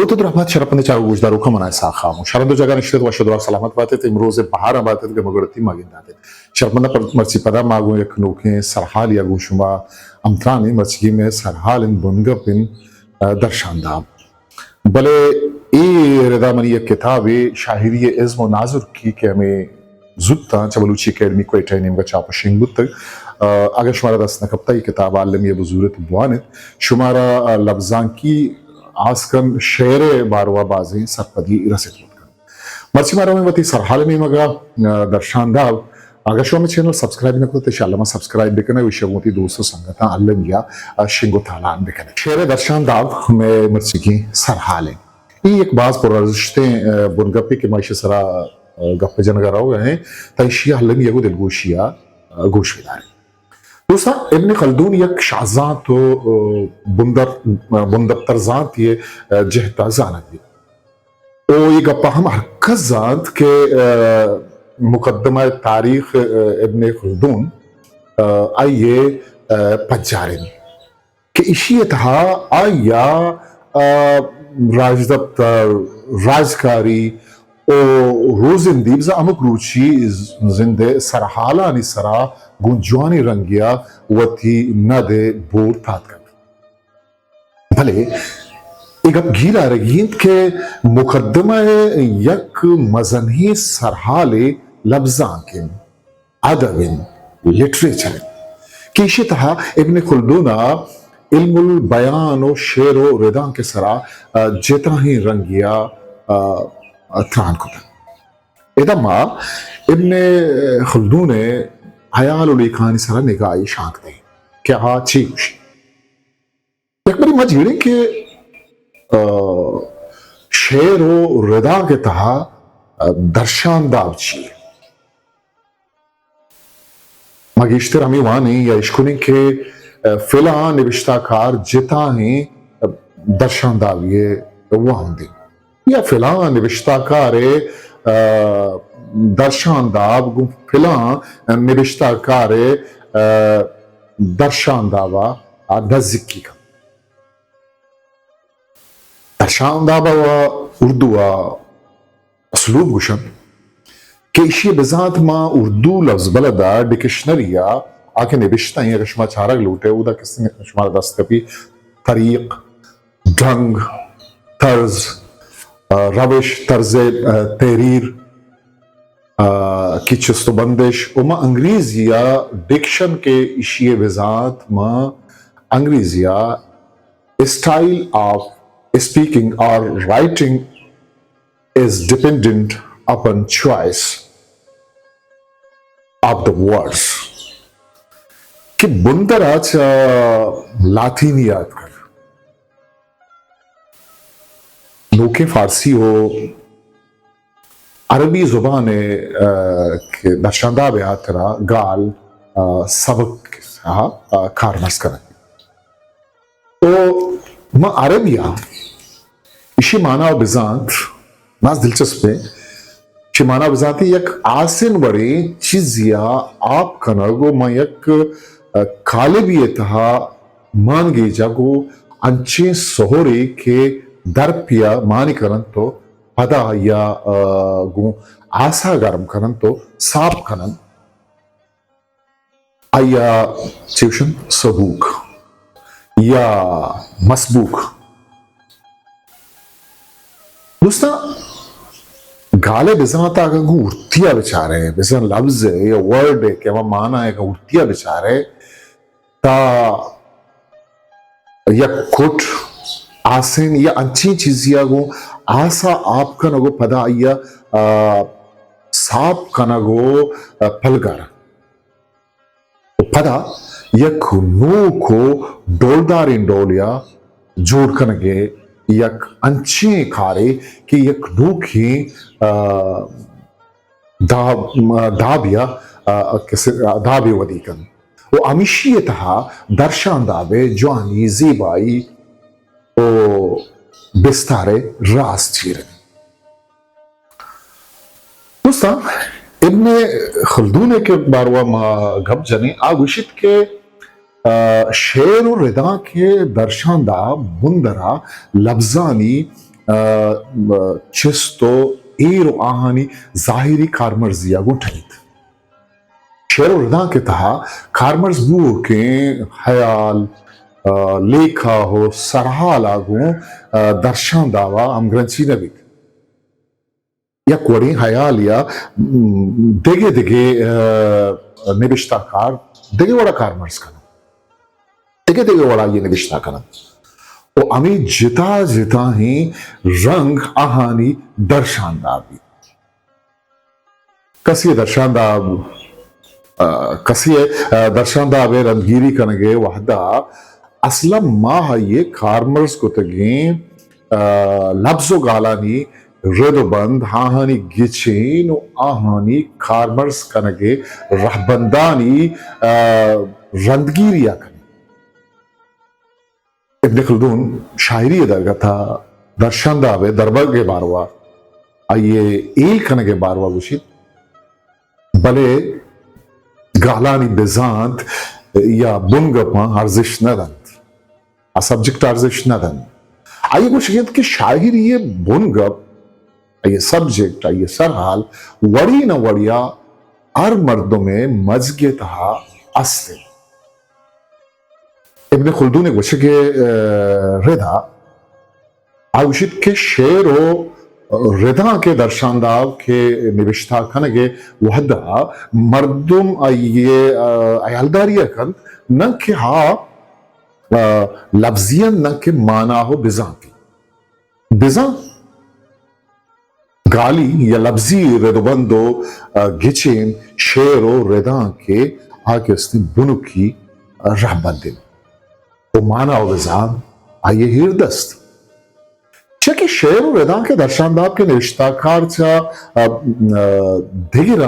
درود و رحمت شرفنده چاو گوشدارو کمانای ساخامو شرندو جگہ نشد و شدوا سلامت باتے تے امروز بہار باتے تے مگرتی ماگین داتے شرفنده مرسی پدا ماگو یک نوکے سرحال یا گوشما امترانی مرسی میں سرحال ان بنگپن درشانداب بلے ای رضا منی یک کتاب شاہری عزم و ناظر کی کہ ہمیں زدتا چبلوچی اکیڈمی کوئٹہ نیم چاپ شنگ بود تک اگر شمارا دست نکبتا یہ کتاب عالمی بزورت بوانت شمارا لفظان کی آسکن شعر باروا بازی سرپدی رسید بود کن مرسی مارا میں وطی سرحال میں مگا درشانداب اگر شما چینل سبسکرائب نکو تو انشاءاللہ ما سبسکرائب بکنے ویشہ موتی دوستو سنگتا عالم یا شنگو تالان بکنے شعر درشانداب میں مرسی کی سرحال ہے یہ ایک بعض پرارزشتیں بنگپی کے معیشہ سرا گپ جنگا رہو گئے ہیں تایشیہ عالم یا گو دلگوشیہ گوش بدارے دوسرا ابن خلدون یک شعزان تو بندر ذات یہ جہتا زانت بھی او یہ گپا ہم حرکت ذات کے مقدمہ تاریخ ابن خلدون آئیے پجارن کہ اسی اتہا آیا راج دفتر راجکاری او روزندیب زا امک روچی زندے سرحالانی سرا گنجوانی رنگیا وطی ندے بور تات کر بھلے ایک اب گیرہ رگیند کے مقدمہ یک مزنہی سرحال لفظان کے ادبن لٹریچر کہ اسی طرح ابن خلدونہ علم البیان و شعر و ردان کے سرا جتنا ہی رنگیا تران کو ادما ابن خلدون حیال و لیکانی سرا نگاہی شانک دیں کہ ہاں چی گوشی ایک بری مجھیڑیں کہ شعر و ردا کے تہا درشانداب چی مگیشتر ہمیں وانی یا اشکونیں کہ فلان نوشتہ کار جتا ہیں درشاندابیے وہ ہم دیں یا فلان نوشتہ کار درشانداب فلان نوشتہ کار درشاندابا نزدیکی کا درشاندابا و اردو اسلوب گوشن کہ اسی بذات ما اردو لفظ بلدا ڈکشنریا آکے نوشتہ ہیں اگر شما چارک لوٹے او دا کسی نے شما دست کپی طریق ڈھنگ طرز روش طرز تحریر کی چست و بندش اما انگریزیا ڈکشن کے اشیے وزات ما انگریزیا اسٹائل آف اسپیکنگ اور writing is dependent upon choice of the words کہ بندر آج لاطینی یاد کر نوکے فارسی ہو عربی زبان درشانداب آترا گال سبق کارنس کرن تو ما عربیہ اسی معنی و بزانت ناز دلچسپ ہے کہ معنی بزانتی یک آسن بڑے چیزیا آپ کنرگو ما یک کالبی اتہا مانگی جاگو انچے سہورے کے در پیا مانی کرن تو پدا یا گو آسا گرم کرن تو ساپ کرن آیا چیوشن سبوک یا مسبوک دوستا گالے بزانتا اگر ارتیا بچارے ہیں بزان لفظ ہے یا ورڈ ہے کہ وہ معنی ہے کہ ارتیا بچارے تا یا کٹ آسین یا انچی چیزیا گو آسا آپ کا نگو پدا یا ساپ کا نگو پلگر پدا یک نو کو ڈولدارین ڈولیا جوڑ کنگے یک انچے کھارے کہ یک نو کی دابی ودیکن وہ امیشی تہا درشاندابے جوانی زیبائی او بستارے راست چیرن دوستا ابن خلدون کے باروا ما گھب جنے آگوشت کے شعر و ردا کے درشاندہ بندرا لفظانی چستو ایرو آہانی ظاہری کارمرزیا گونٹھنیت شعر و ردا کے تہا کارمرز بو کے خیال لیکھا ہو سرحا لاگوں درشان داوا ہم گرنچی نبیت یا کوڑی خیال یا دیگے دیگے نوشتہ کار دیگے وڑا کارمرز کنا دیگے دیگے وڑا یہ نوشتہ کنا او امی جتا جتا ہی رنگ آہانی درشاندہ بھی کسی درشاندہ کسی درشاندہ بے رنگیری کنگے وحدہ اصلا ماہ یہ کارمرز کو تگیں لفظ و گالانی رد و بند آہانی گچین و آہانی کارمرز کنگے رہبندانی رندگیری کنگے ابن خلدون شاعری درگا تھا درشاندہ بے دربر کے باروا آئیے ایک کنگے باروا گوشید بلے گالانی بزانت یا بنگپاں ارزش ندند a subject ارزش ندند آئیے گوشید کہ شاعری یہ بنگپ آئیے سبجیکٹ آئیے سرحال وڑی نہ وڑیا ہر مردوں میں مزگے تہا اصل ابن خلدون گوشد ردا آگوشید کہ شعر و ردا کے درشاندہ کے نوشتہ کنگے وحدہ مردم آئیے ایالداری کن نہ کہ ہاں لفظیاً نہ کہ مانا ہو بزاں کی بزاں گالی یا لفظی ردبندو گچین شعر و ردا کے آگے اس نے بنو کی رہ بندن وہ مانا ہو بزاں آئیے ہیر دست چاکہ شعر و ردا کے درشانداب کے نوشتہ کار چا دیگر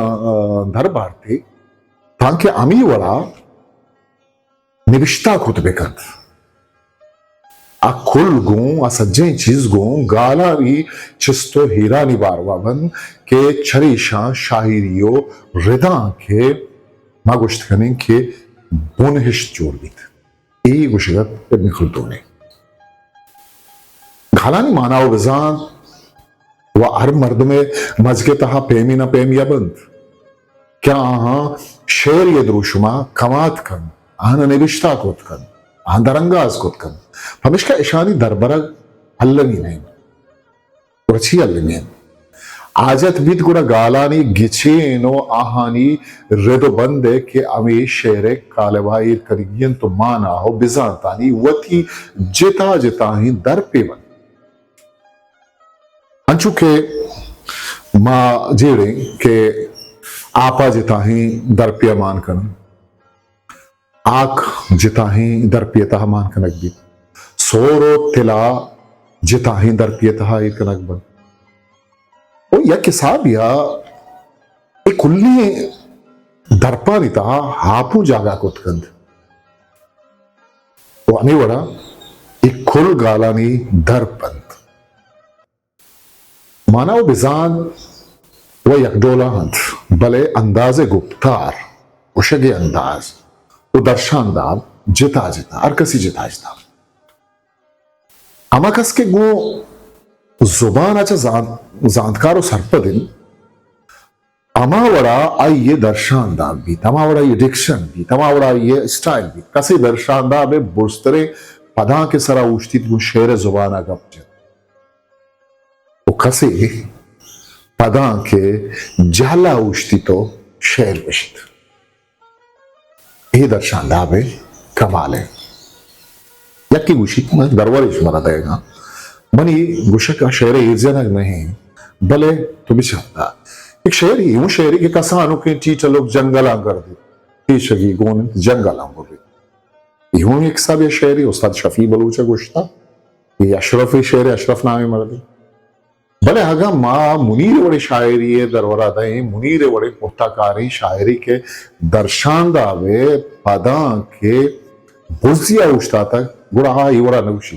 دربار تھے تاکہ امی وڑا نوشتہ خطبے کند کل گوں سجیں چیز گوں گالا بھی چستو ہیرانی باروا بند کہ چریشاں شاعریو ردا کے ما گوشت کنیں کہ بونہشت جوڑ بیت ای گوشت ابن خلدون نے گھالانی مانا و بزان و ہر مرد میں مزگے تہا پیمی نہ پیمیا بند کیا آہاں شعر یہ دروشما کمات کن آہاں نوشتہ کت کن آہاں درنگاز کت کن ہمیش کا اشانی دربرگ اللنی نہیں ورچی اللنی آجت بیت گوڑا گالانی گچین و آہانی رد و بندے کہ امی شعر کالبائیر کرگین تو مانا ہو بزانتانی وطی جتا جتا ہی در پیون انچو کہ ما جیڑیں کہ آپا جتا ہی در پیمان کنن آک جتا ہی در پیتا مان کنک بھی سورو تلا جتا ہی در پیتا ہی کنک بن او یا کساب یا ایک کلی درپا نیتا ہاپو جاگا کت کند وہ امی وڑا ایک کل گالانی در پند مانا و بزان و یک ڈولا ہند بلے انداز گفتار وشگی انداز و درشانداب جتا جتا ہر کسی جتا جتا اما کس کے گو زبان اچھا زاندکارو سرپدن اما وڑا آئیے درشانداب بھی اما وڑا یہ ڈکشن بھی اما وڑا یہ سٹائل بھی کسی درشانداب برسترے پداں کے سرا اوشتید گو شعر زبانہ گپ جت وہ کسی پداں کے جہلا اوشتی تو شعر بشت یہ درشاندہ بے کمال ہے یکی گوشی میں دروارش مرا دے گا منی گوشک کا شعر ایرزینک نہیں بلے تو بھی چاہتا ایک شعری یوں شعری کے کسانوں کے ٹیچر لوگ جنگلاں کر دی تیشگی گون جنگلاں کر دی یوں ایک سب یہ شعری استاد شفیع بلوچہ گوشتا یہ اشرف شعر اشرف نامی مردی بلے اگا ماں منیر وڑے شاعری درورہ دیں منیر وڑے پختکاری شاعری کے درشاندہ بے پداں کے بزیا اوشتا تک گوڑا ہاں یہ وڑا نوشی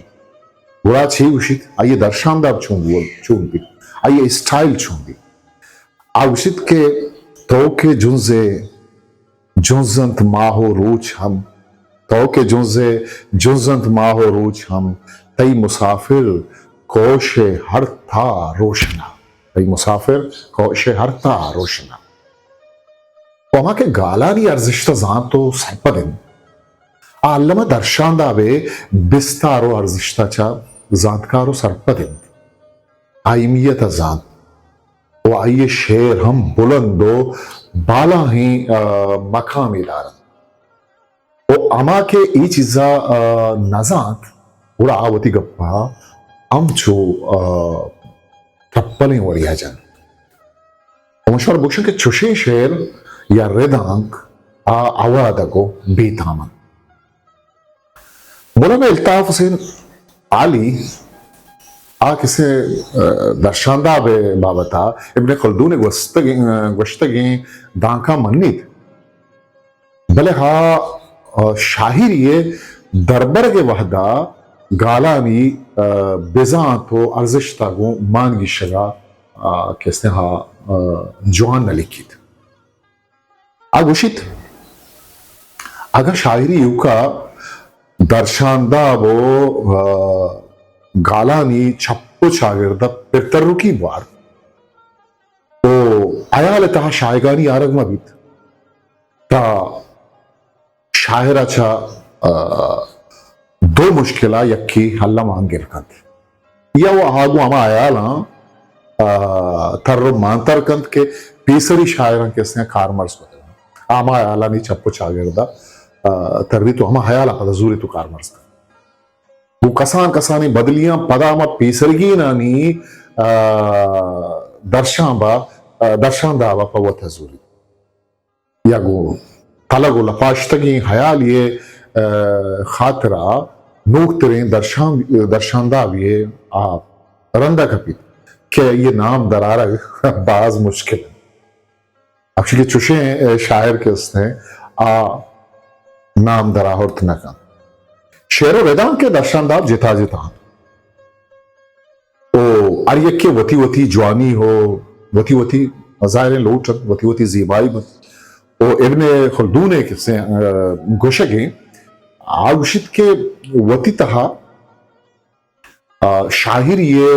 گوڑا چھے اوشی آئیے درشاندہ چون بھی آئیے اسٹائل چون بھی اوشت کے تو کے جنزے جنزنت ماہو روچ ہم تو کے جنزے جنزنت ماہو روچ ہم تئی مسافر کوش ہر تھا روشنا. ای مسافر کوش هر تا روشنا. Ama ke galani arzışta zanto serpadin. Allama darşanda ve bistaro arzışta ça zantkaro serpadin. Aimiyet zant. و آئیے شیر ہم بلند و بالا ہی مقامی دارن. و اما کے ای چیزا نزانت وڑا آوتی گپا ام چو تپلیں وڑیا جن. ومشور بکشن کے چوشے شیر یا ردانک آوادا کو بیتامن. مولانا الطاف حسین علی کسی درشاندہ بے بابتا ابن خلدون گوشتگیں دانکا منید بلے شاہریے دربر کے وحدہ گالانی بیزانتو ارزشتا گو مانگی شگا کسنے جوان نلکید. گوشید اگر شاعری یو کا درشاندہ بو گالانی چھپو چاگردہ پترکی بار او ایالتها شایگانی آرگ مبید تا شاعرہ چا دو مشکلہ یکی حل مانگر کند. یا وہ آگو اما ایالا تر مانتر کند کے پیسری شاعران کسنے کارمرز کو دے اما ایالانی چھپو چاگردہ تردی تو ہما ایالا پدا زوری تو کارمرز کند. وہ کسان کسانی بدلیاں پدا ما پیسرگی نانی درشاندہ با پوت حضوری یا گو طلق و لپاشتگی حیالیے خاطرہ نوکترین درشاندہ بھی آپ رندہ کپید کہ یہ نام درارہ بعض مشکل ہے. اکشی کے چوشیں شاعر کے اس نے نام دراہرت نہ کن. شعر و ردان کے درشانداب جتا جتا او اریکی وتی وتی جوانی ہو وتی وتی ظاہر لوٹت وتی وتی زیبائی بت او ابن خلدون کسے گوشگیں آگوشت کے وتی تہا شاہر یہ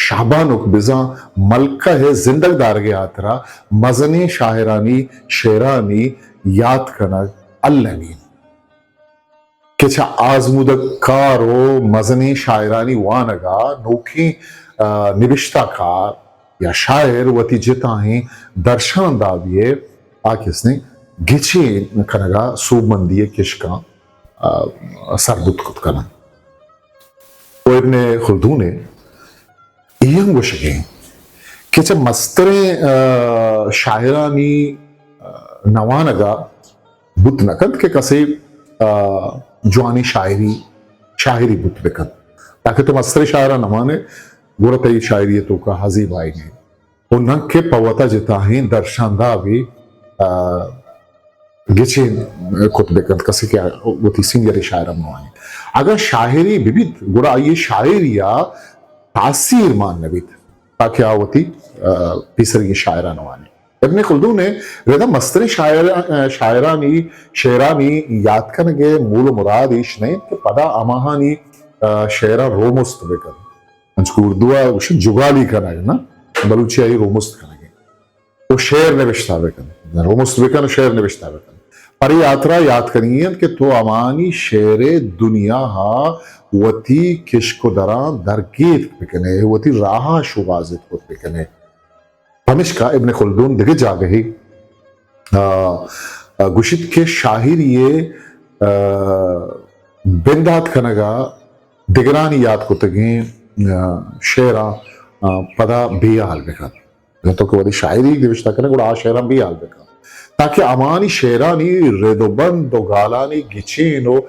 شعبانک بزاں ملکہ ہے زندگ دارگے آترا مزنی شاہرانی شیرانی یاد کنگ اللمین کہ چھا آزمودکارو مزنی شاعرانی وانگا نوکی نبشتہ کار یا شاعر وتی جتا ہیں درشاندہ بیے آکس نے گچی کنگا سوب مندی کشکا سربت کت کنا. وہ ابن خلدون ایہم گوشگیں کہ چھا مستریں شاعرانی نوانگا بت نکند کے کسی جوانی شاعری بت بکن تاکہ تم استر شاعرہ نمانے گورتی شاعریتوں کا حضیب آئیں گے. انہاں کے پوتا جتا ہیں درشاندہ بھی گچے کت بکن کسی کیا وہ سنگر شاعرہ منوائیں. اگر شاعری بھی گورا یہ شاعریہ تاثیر مان نبیت تاکہ آوتی پیسرگی شاعرہ نوانے. ابن خلدون نے رہتا مستر شاعرانی شیرانی یاد کنگے مول و مراد ایش نے کہ پدا اماہانی شیرہ رومست بکن انچکو اردوہ جگالی کنگے نا بلوچی آئی رومست کنگے وہ شیر نوشتہ بکن رومست بکن شیر نوشتہ بکن. پر یہ آترا یاد کنگین کہ تو امانی شیر دنیا ہا وتی کشک و دران درگیت بکنے وتی راہا شبازت کت بکنے. ہمشکا ابن خلدون دیکھے جا گئی گوشت کے شاہر یہ بندات کنگا دگرانی یاد کو تگیں شیرہ پدا بیال بکن تو کہ وہ شاعری نوشتہ کرنے گوڑا شیرہ بیال بکن تاکہ امانی شیرانی ردو بند و گالانی گچین و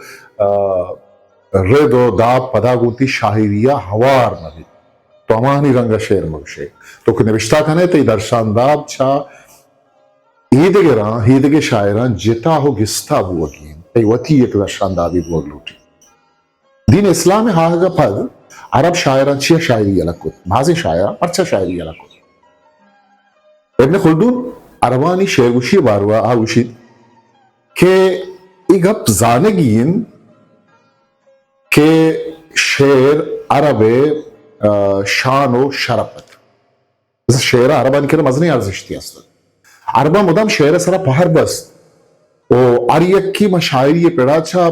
ردو دا پدا گوتی شاہریہ ہوار مبی تو امانی رنگا شیر مگشے تو کہ نوشتہ کنے تی درشانداب چھا ایدگے شاعران جتا ہو گستا بوگین تی وطی ایک درشاندابی بوگ لوٹی. دین اسلام ہاگا پد عرب شاعران چیا شاعری علکت بھازی شاعران پرچا شاعری علکت. ابن خلدون عربانی شیرگوشی باروا آگوشید کہ ایک گپ زانگین کہ شعر عرب شان و شرفت. شعر عربان که مزنی ارزشتی است. عربا مدام شعر سرا پهر بست و آریکی ما شاعری پیڑاچا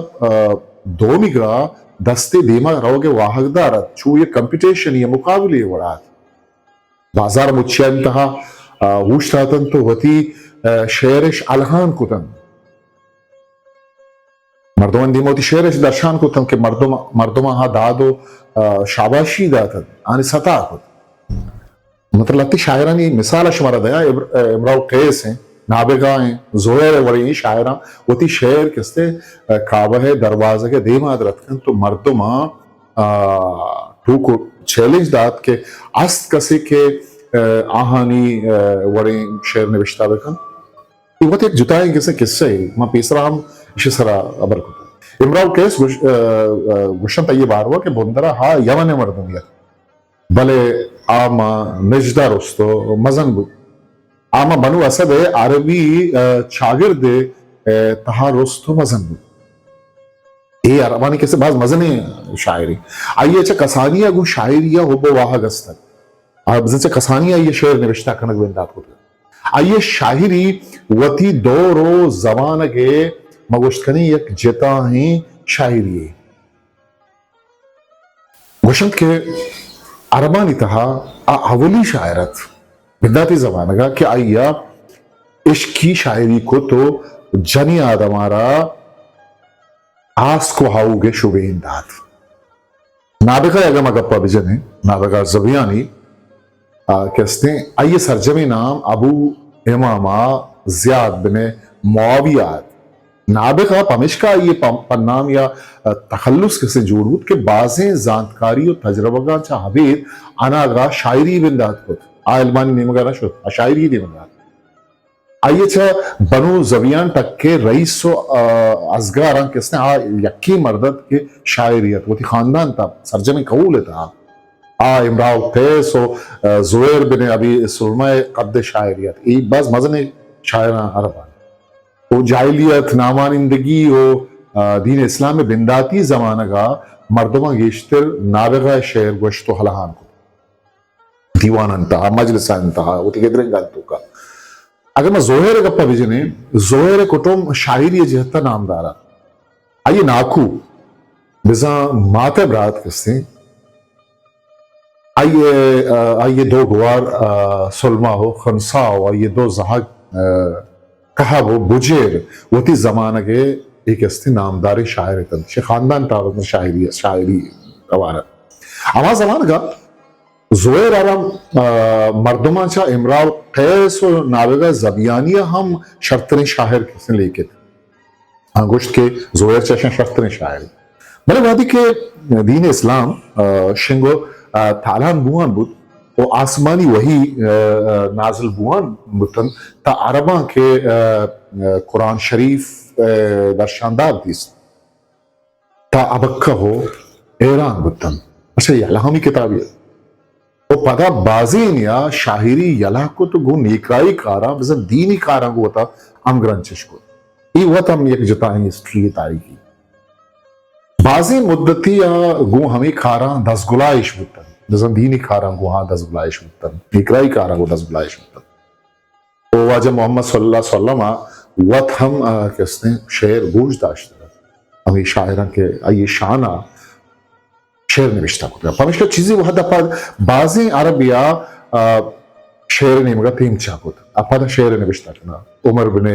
دو میگرا دستے دیما روگے واحد دارد چو یہ کمپیٹیشن یہ مقابلے وڑات بازار مچیا انتہا ہوش راتن تو وتی شعرش الہان کتن مردمان دیموتی شعرش درشان کتن کہ مردمان ہا دادو شاباشی داتن آنی ستا کت مطلب لگتی شاعرانی مثال شمارا دیا امراؤ قیس ہیں نابغہ ہیں زہیر وڑی شاعران وتی شعر کستے کعبہ دروازہ کے دیماد رتکن تو مردمان ٹوکو چیلنج داد کہ است کسی کے آہانی وڑی شعر نوشتہ بکن یہ وقت ایک جتائیں کسے قصہ ہے ماں پیسرا ہم اسی سرا عبر کتا امراؤ قیس گوشن تا یہ بار ہوا کہ بندرہ ہا یمن مردمیت بلے آما نجدہ رستو مزن بود آما بنو اسد عربی چاگرد تہا رستو مزن بود یہ عربانی کیسے بعض مزنی شاعری آئیے چا کسانیہ گو شاعریہ ہوبو واہا گستر بزن چا کسانیہ یہ شعر نوشتہ کنک بندات ہوتا آئیے شاعری وتی دور و زمان کے مگوشتکنی یک جتا ہیں شاعری گوشت کے عربانی تہا اولی شاعرت بداتی زمانہ کا کہ آئیا عشق کی شاعری کو تو جنی آدمارا آس کو ہاؤ گے شبہ انداد نابغہ اگم اگپا بجنے نابغہ زبیانی کہتے ہیں آئیے سرجمی نام ابو امامہ زیاد بن معاویات نابغہ پمشکا یہ پنام یا تخلص کسے جوڑود کہ بعضیں زانتکاری و تجربہ چا حبید آناگا شاعری بندات کو علمانی نیمگا نشد شاعری نیمگا آئیے چھا بنو زبیان تک کے رئیس و ازگاران کس نے یکی مردد کے شاعریت وہ تھی خاندان تا سرجمی قبول تھا امراؤ قیس و زہیر بن ابی سلمہ قد شاعریت یہ بعض مزن شاعران عربان وہ جاہلیت نامانندگی و دین اسلام میں بنداتی زمانہ کا مردمہ گیشتر نابغہ شعر گوشت و حلحان کو دیوان انتہا مجلس انتہا وہ تھی گدرنگ انتو کا اگر میں زہیر گپا بجنے زہیر کٹوم شاعری جہتا نام دارا آئیے ناکو بزا ماتے برات کستے آئیے دو گوار سلمہ ہو خنسا ہو آئیے دو زہاگ کہا وہ بجیر وہ تی زمانہ کے ایک استی نامدار شاعر تن شیخ خاندان تاوت میں شاعری روانت اما زمانہ کا زہیر عرم مردمان چا امراؤ قیس و نابغہ زبیانیہ ہم شرطن شاعر کسن لے کے گوشت کے زہیر چاشن شرطن شاعر بلے وادی کے دین اسلام شنگو تالان بوان بود و آسمانی وہی نازل بوان بتن تا عربان کے قرآن شریف درشاندار دیس تا ابکہ ہو ایران بتن اچھا یہ الہامی کتابی ہے وہ پدا بازی نیا شاہری یلا کو تو گو نیکرائی کارا بزن دینی کارا گو تا امگرانچش کو یہ وہ تا ہم یک جتائیں ہسٹری تاریخی بازی مدتی یا گو ہمیں کارا دس گلائش بتن بزن دینی کارا گو ہاں دس گلائش بتن نیکرائی کارا گو دس گلائش بتن وہ واجہ محمد صلی اللہ علیہ وسلم وقت ہم کس نے شعر گوش داشتا ہمیں شاعران کے آئیے شانہ شعر نوشتہ کو دیا پمشکہ چیزی وہ حد اپا بعضی عربیہ شعر نیمگا تیم چاکو دیا اپا دا شعر نوشتہ کنا عمر بن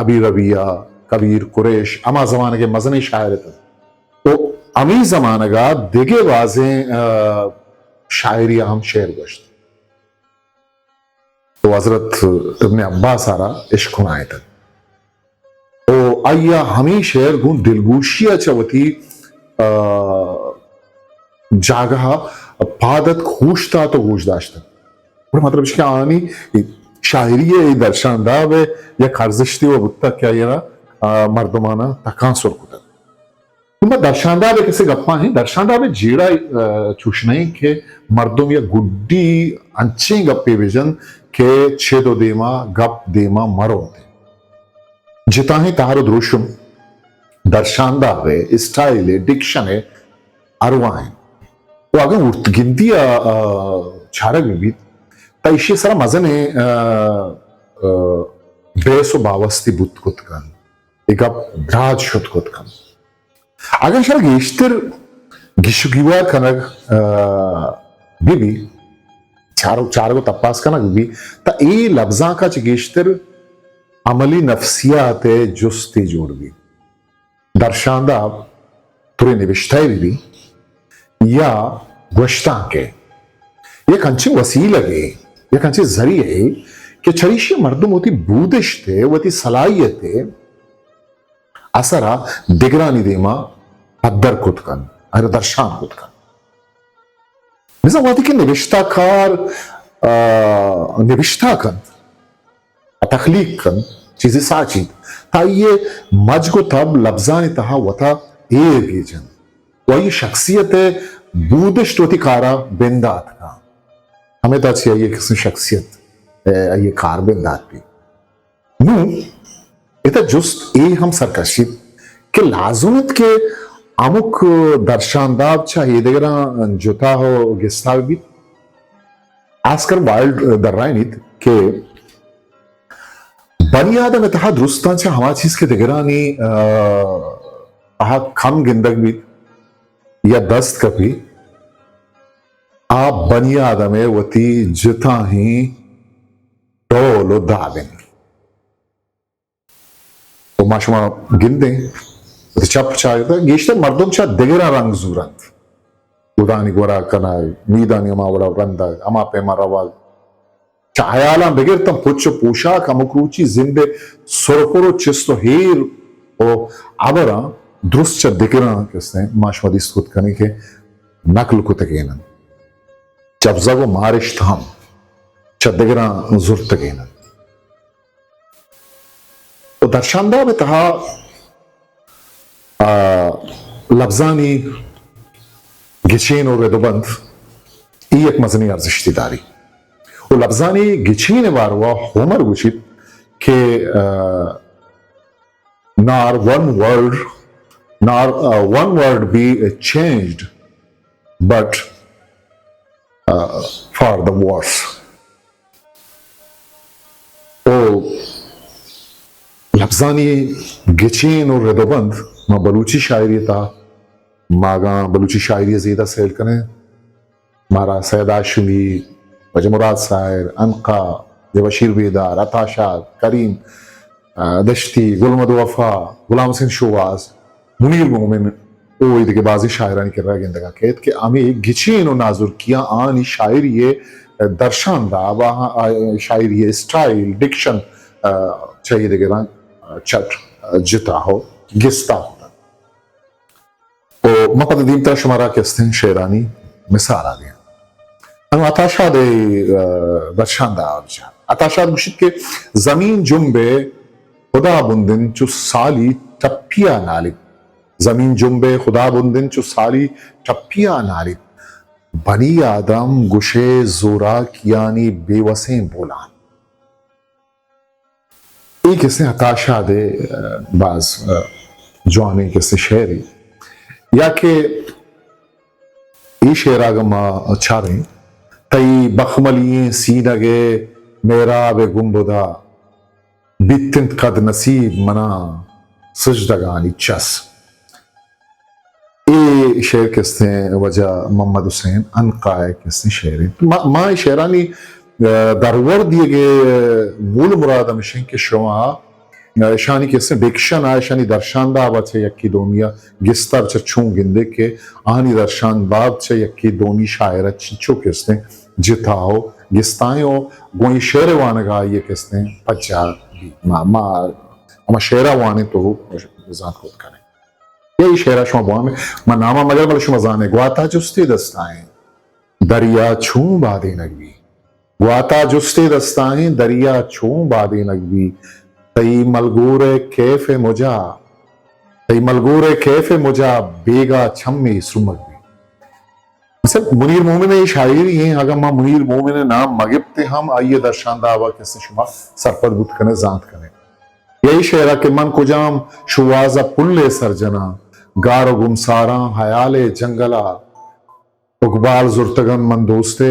ابی ربیہ کبیر قریش اما زمانہ کے مزنی شاعر تھا تو امی زمانہ گا دیگے واضح شاعریہ ہم شعر گوشت تو حضرت ابن عباس آرہ عشق آئے تھا تو آئیہ ہمیں شعر گون دلگوشیہ چاوتی جاگہ پادت خوشتا تو گوش داشتا اور مطلب اس کے آنی شاعری درشاندہ ہے یا خرزشتی و بکتا کیا یہ مردمانہ تکان سر کتا تمہیں درشاندہ ہے کسی گپاں ہیں درشاندہ ہے جیڑا چوشنائی کہ مردم یا گڈی انچیں گپے بجن کہ چھے دو دیما گپ دیما مرو دے جتا ہی تہارو دروشم درشاندہ ہے اسٹائل ہے ڈکشن ہے اروائیں و اگر گنتی چارگ بھی تا ایشی سر مزنے بیس و باوستی بود کت کن ایگا براد شد کت کن اگر شر گیشتر گیشگیوار کنگ بی چارگو تپاس کنگ بی تا ای لفظاں کا چی گیشتر عملی نفسیات جستی جوڑ بھی درشاندہ توری نوشتائی بھی یا گوشتاں کے یہ کنچی وسیلہ گے یہ کنچی ذریعے کہ چریشی مردم ہوتی بودش تے ہوتی صلاحیت تے اثرہ دگرانی دیما حدر کت کن اور درشان کت کن مثلا ہوتی کہ نوشتہ کار نوشتہ کن تخلیق کن چیزی ساچید تا یہ مج کو تب لفظانی تہا وطا ایگی جن وہی شخصیت بودش توتی کارا بندات کا ہمیں تا چاہیے یہ کسی شخصیت یہ کار بندات بھی نو ایتا جست ای ہم سرکشید کہ لازمت کے امک درشانداب چاہیے دیگران جتا ہو گستاو بھی آسکر وائلڈ در رائنیت کہ بنی آدم اتحاد درستان سے ہما چیز کے دگرانی کم گندگ بھی یا دست کبھی آپ بنی آدم وتی جتا ہی ٹولو دابن تو ما شما گندیں چپ چاہتا گیشتر مردم چاہ دگران رنگ زورند خدانی گورا کنا میدانی اما وڑا رندہ اما پیما روال چاہیالا بگر تم پچو پوشاک امکروچی زندے سرپرو چستو ہیر او عبرا درست چا دگران کسنے ماش مدیس خود کرنے کے نقل کو تکینن چبزگو مارشت ہم چا دگران زور تکینن تو درشاندہ بتہا لفظانی گچین اور ردوبند ای ایک مزنی ارزشتی داری و لفظانی گچین باروا ہومر گوشید کہ نار one word be changed but for the worse او لفظانی گچین اور ردوبند ما بلوچی شاعری تا ماگاں بلوچی شاعری زیدہ سیل کریں مارا سید آشمی وجہ مراد سائر انقا دیوشیر بیدار عطاشا کریم دشتی گلمد وفا غلام حسین شواز منیر مومن اوئی دیکھے بازی شاعرانی کر رہا گندگا کہت کہ ہمیں گچین و نازر کیا آنی شاعری درشان دا وہاں شاعری اسٹائل ڈکشن چاہیے دیکھے رہا چٹ جتا ہو گستا ہو تو مقد دیمتا شمارا کہستے ہیں شیرانی مثال آگیا انو عطاشا دے درشان دا آرجا عطاشا مشید کے زمین جنبے خدا بندن چو سالی ٹپیا نالب زمین جنبے خدا بندن چو سالی ٹپیا نالب بنی آدم گشے زورا کیانی بے وسیں بولان ایک اس نے عطاشا دے بعض جوانے کس نے شعری یا کہ ای شعر آگم اچھا رہے تئی بخملییں سینگے میرا بے گنبدا بیتنت قد نصیب منا سجدگانی چس ای شعر کس نے وجہ محمد حسین انقائے کس نے شعری ماں شعرانی درور دیے گئے مول مراد ہمیشہ کہ شما شانی کس نے ڈکشن آئے شانی درشان دا آبا چھے یکی دومیا گستر چھے چون گندے کے آنی درشان باب چھے یکی دومی شاعرہ چنچو کس نے جتا ہو گستائیں ہو گوئی شعر وانگا یہ کس نے پچا بھی اما شعرہ وانے تو ذات خود کریں یہی شعرہ شما بوانے ما نامہ مگر بل شما زانے گواتا جستے دستائیں دریا چون بادے نگوی گواتا جستے دستائیں دریا چون بادے نگوی تی ملگور کیف مجا تی ملگور کیف مجا بیگا چھمی سرمک بھی مثلا منیر مومن یہ شاعری ہیں اگر ماں منیر مومن نام مگبتے ہم آئیے درشان دعویٰ کسی شما سرپد بود کنے زانت کنے یہی شعرہ کہ من کجام شوازہ پلے سرجنا گار و گمساراں حیال جنگلا اقبال زرتگن من دوستے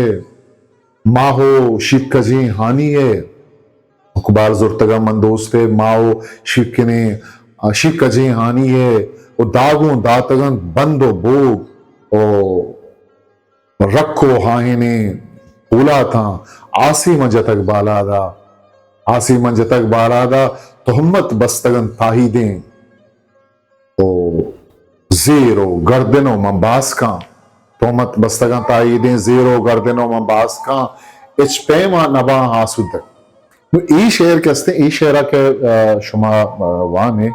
ماہو شکجی ہانیے اقبال زرتگن من دوستے ماہو شکنے شکجی ہانیے او داغوں داتگن بندو بوگ او رکھو ہاہنے اولا تھا آسی منجتک بالا دا آسی منجتک بالا دا تہمت بستگن تاہیدیں او زیرو گردنو منباس کان تہمت بستگان تاہیدیں زیرو گردنو منباس کان اچ پیما نبا آسودک ای شعر کہستے ای شعرہ کے شما وانے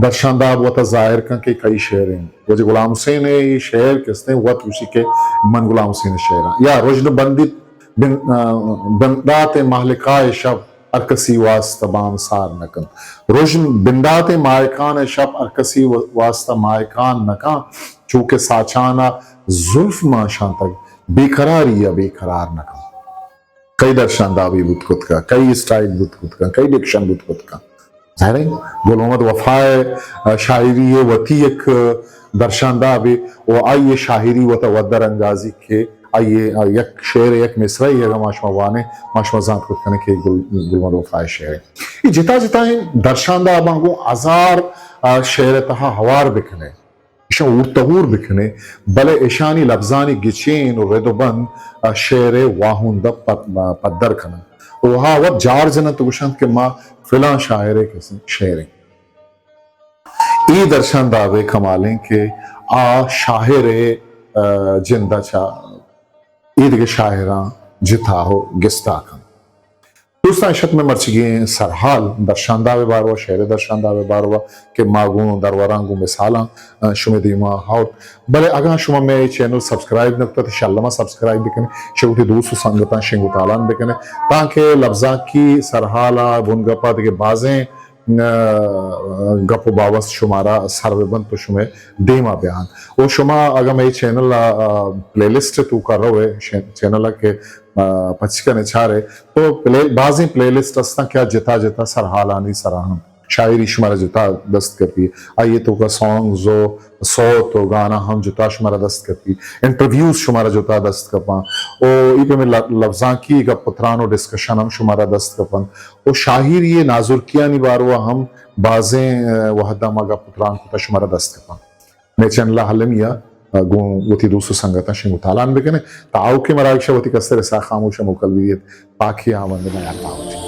درشانداب وطا ظاہر کن کے کئی شعر ہیں وجہ غلام حسین ای شعر کہستے ہیں وقت اسی کے من غلام حسین شعرہ یا رجل بندی بندات محلقائے شب ارکسی واسطہ بام سار نکن روشن بندات مائکان شب ارکسی واسطہ مائکان نکن چونکہ ساچانا زلف ماشان تک بیقراری یا بیقرار نکن کئی درشاندابی بود کت کا کئی اسٹائل بود کت کا کئی ڈکشن بود کت کا ظاہر ہے گل محمد وفائے شاعری وطی ایک درشاندابی و آئیے شاعری وطا ودر انگازی کے آئیے یک شعر یک مصرعی اگر ماشما وانے ماشما زانت کت کنے کہ گل محمد وفائے شعر ہے یہ جتا جتا ہیں درشانداباں کو ہزار شعر تہا ہوار بکنے اشان ارتہور بکنے بلے اشانی لفظانی گچین و رد و بند شعر واہندہ پدر کنا وہاں وقت جار جنت گوشند کہ ما فلان شاعرے کسی شعریں ای درشاندابے کمالیں کہ شاعر جندہ چا عید کے شاعران جتا ہو گستا کن دوستان شت میں مرچگیں سرحال درشاندابے باروا شعر درشاندابے باروا کہ ماگون درورانگو مثالاں شمی دیما ہاؤت بلے اگاں شما میں چینل سبسکرائب نکتا تھی شاللہ سبسکرائب بکنے شکوٹی دوستو سنگتاں شنگو تالان بکنے تاکہ لفظاں کی سرحالا بنگپا دیکھ بازیں گپ و باوست شمارا سروے بند تو شمیں دیما بیان وہ شما اگر میں چینل پلے لسٹ تو کر رہو ہے چینل کے پچکنے چھارے تو بعضی پلے لسٹ استا کیا جتا جتا سرحالانی سراہم شاعری شمارا جتا دست کرتی آئیے تو کا سانگز و صوت و گانا ہم جتا شمارا دست کرتی انٹرویوز شمارا جتا دست کپاں او ای پہ میں لفظاں کی کا پتران و ڈسکشن ہم شمارا دست کپاں او شاہیر یہ نازر کیا نہیں باروا ہم بازیں وحدہ مگا پتران کو تا شمارا دست کپاں میں چینلہ حلمیا گون وتی دوسو سنگتا شنگو تالان بکنے تاؤ کے مراکشہ وتی کستر ایسا خاموشہ مکلویت پاکی آمد میں اللہ